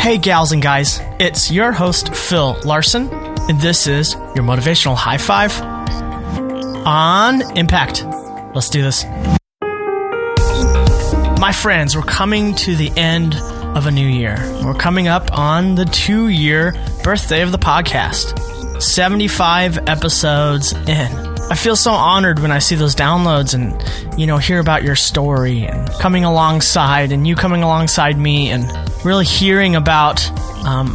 Hey gals and guys, it's your host Phil Larson, and this is your motivational high five on impact. Let's do this. My friends, we're coming to the end of a new year. We're coming up on the 2-year birthday of the podcast. 75 episodes in. I feel so honored when I see those downloads and, hear about your story and coming alongside and you coming alongside me and really hearing about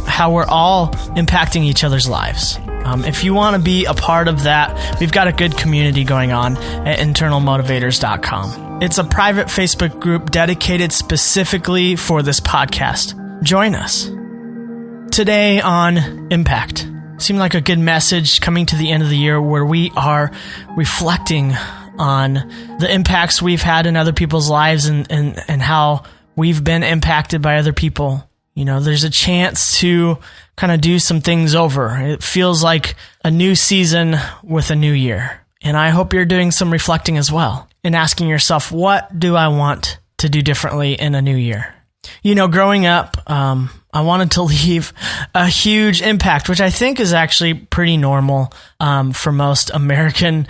how we're all impacting each other's lives. If you want to be a part of that, we've got a good community going on at internalmotivators.com. It's a private Facebook group dedicated specifically for this podcast. Join us. Today on Impact. Seemed like a good message coming to the end of the year where we are reflecting on the impacts we've had in other people's lives and how we've been impacted by other people. There's a chance to kind of do some things over. It feels like a new season with a new year. And I hope you're doing some reflecting as well and asking yourself, what do I want to do differently in a new year? Growing up, I wanted to leave a huge impact, which I think is actually pretty normal for most American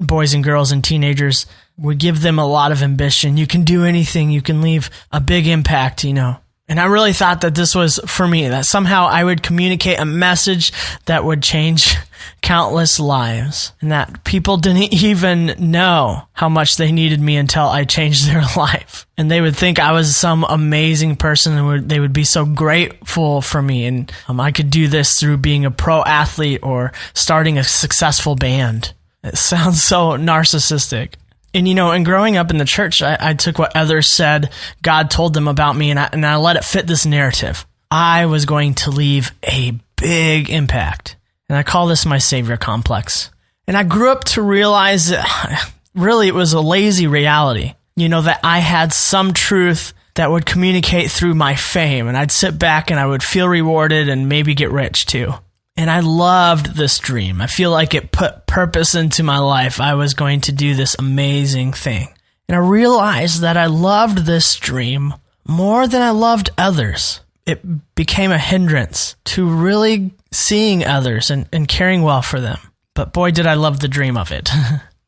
boys and girls and teenagers. We give them a lot of ambition. You can do anything. You can leave a big impact, And I really thought that this was for me, that somehow I would communicate a message that would change countless lives and that people didn't even know how much they needed me until I changed their life. And they would think I was some amazing person and they would be so grateful for me. And I could do this through being a pro athlete or starting a successful band. It sounds so narcissistic. And, and growing up in the church, I took what others said God told them about me, and I let it fit this narrative. I was going to leave a big impact. And I call this my savior complex. And I grew up to realize that really it was a lazy reality. That I had some truth that would communicate through my fame. And I'd sit back and I would feel rewarded and maybe get rich too. And I loved this dream. I feel like it put purpose into my life. I was going to do this amazing thing. And I realized that I loved this dream more than I loved others. It became a hindrance to really seeing others and caring well for them. But boy, did I love the dream of it.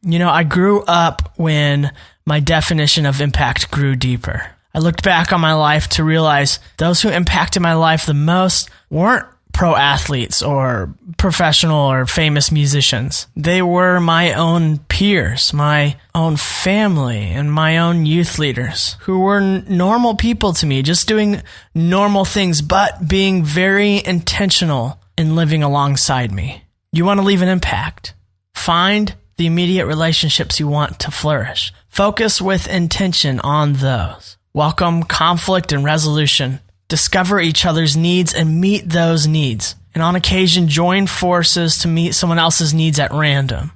I grew up when my definition of impact grew deeper. I looked back on my life to realize those who impacted my life the most weren't pro athletes or professional or famous musicians. They were my own peers, my own family, and my own youth leaders who were normal people to me, just doing normal things, but being very intentional in living alongside me. You want to leave an impact. Find the immediate relationships you want to flourish. Focus with intention on those. Welcome conflict and resolution. Discover each other's needs and meet those needs. And on occasion, join forces to meet someone else's needs at random.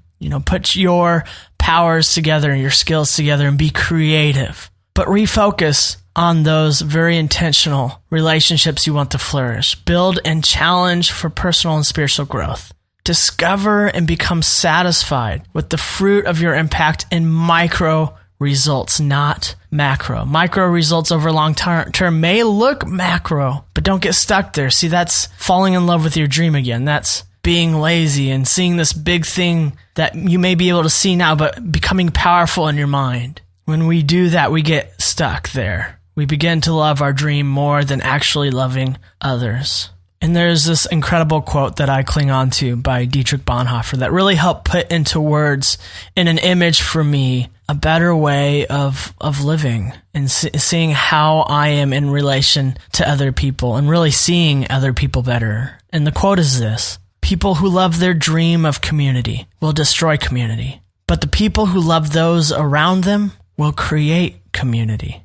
Put your powers together and your skills together and be creative. But refocus on those very intentional relationships you want to flourish. Build and challenge for personal and spiritual growth. Discover and become satisfied with the fruit of your impact in micro results, not macro. Micro results over long term may look macro, but don't get stuck there. See, that's falling in love with your dream again. That's being lazy and seeing this big thing that you may be able to see now, but becoming powerful in your mind. When we do that, we get stuck there. We begin to love our dream more than actually loving others. And there's this incredible quote that I cling on to by Dietrich Bonhoeffer that really helped put into words in an image for me a better way of living and seeing how I am in relation to other people and really seeing other people better. And the quote is this: people who love their dream of community will destroy community, but the people who love those around them will create community.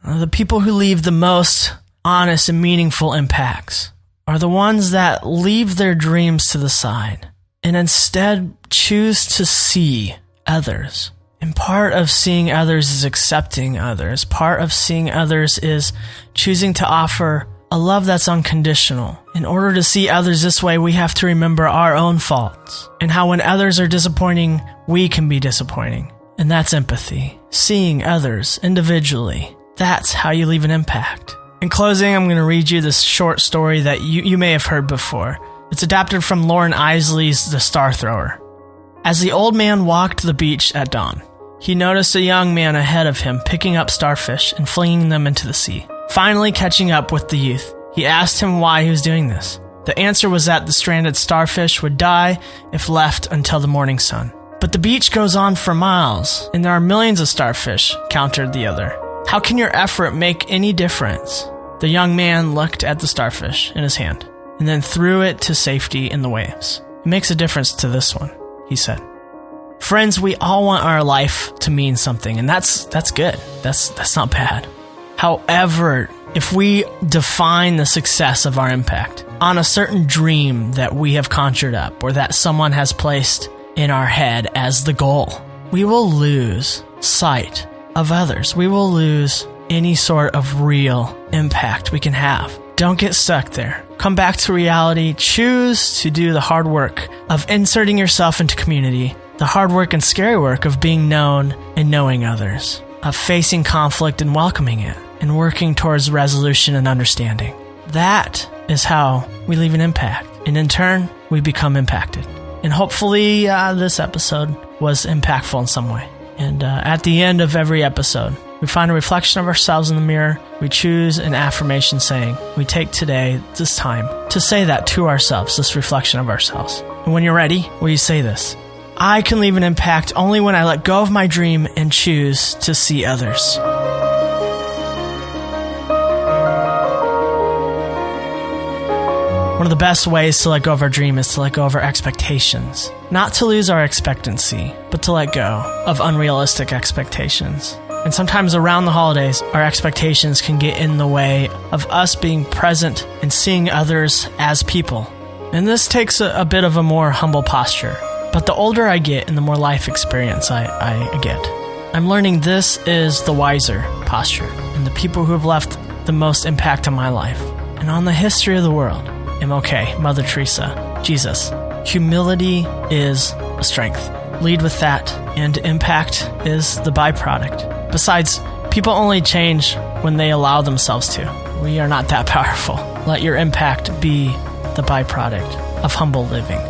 The people who leave the most honest and meaningful impacts are the ones that leave their dreams to the side and instead choose to see others. And part of seeing others is accepting others. Part of seeing others is choosing to offer a love that's unconditional. In order to see others this way, we have to remember our own faults and how when others are disappointing, we can be disappointing. And that's empathy. Seeing others individually. That's how you leave an impact. In closing, I'm going to read you this short story that you may have heard before. It's adapted from Lauren Isley's The Star Thrower. As the old man walked the beach at dawn, he noticed a young man ahead of him picking up starfish and flinging them into the sea. Finally catching up with the youth, he asked him why he was doing this. The answer was that the stranded starfish would die if left until the morning sun. But the beach goes on for miles, and there are millions of starfish, countered the other. How can your effort make any difference? The young man looked at the starfish in his hand, and then threw it to safety in the waves. It makes a difference to this one, he said. Friends, we all want our life to mean something, and that's good. That's not bad. However, if we define the success of our impact on a certain dream that we have conjured up or that someone has placed in our head as the goal, we will lose sight of others. We will lose any sort of real impact we can have. Don't get stuck there. Come back to reality. Choose to do the hard work of inserting yourself into community, the hard work and scary work of being known and knowing others, of facing conflict and welcoming it, and working towards resolution and understanding. That is how we leave an impact. And in turn, we become impacted. And hopefully this episode was impactful in some way. And at the end of every episode, we find a reflection of ourselves in the mirror. We choose an affirmation saying, we take today, this time, to say that to ourselves, this reflection of ourselves. And when you're ready, will you say this? I can leave an impact only when I let go of my dream and choose to see others. One of the best ways to let go of our dream is to let go of our expectations. Not to lose our expectancy, but to let go of unrealistic expectations. And sometimes around the holidays, our expectations can get in the way of us being present and seeing others as people. And this takes a bit of a more humble posture. But the older I get and the more life experience I get, I'm learning this is the wiser posture. And the people who have left the most impact on my life and on the history of the world, MLK, Mother Teresa, Jesus. Humility is a strength. Lead with that, and impact is the byproduct. Besides, people only change when they allow themselves to. We are not that powerful. Let your impact be the byproduct of humble living.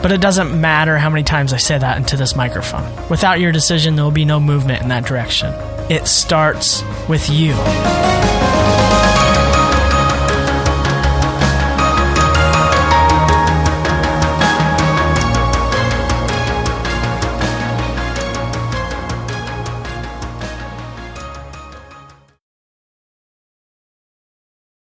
But it doesn't matter how many times I say that into this microphone. Without your decision, there will be no movement in that direction. It starts with you.